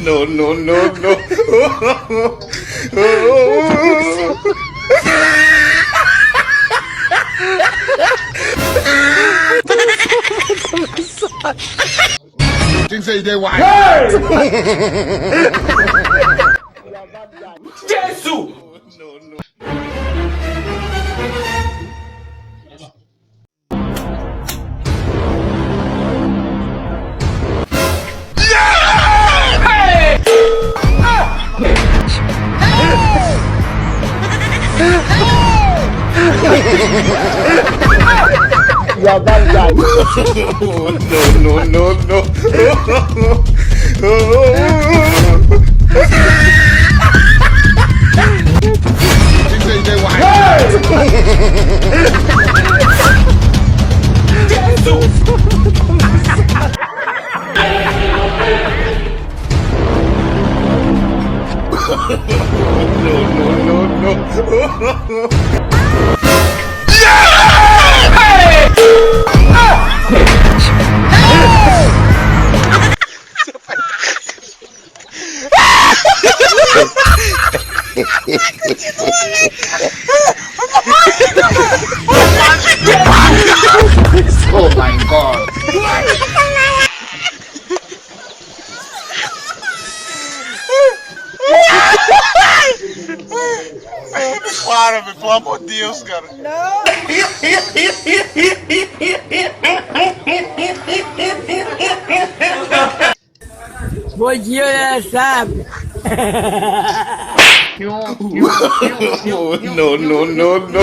No, no, no, no. Think say they white. Jesus! No, no. Yeah, that guy. No, no, no, no. Think say they white. No, no, no, no. Oh my God. Para, pelo amor de Deus, cara. Bom dia, sabe? No, no, no, no.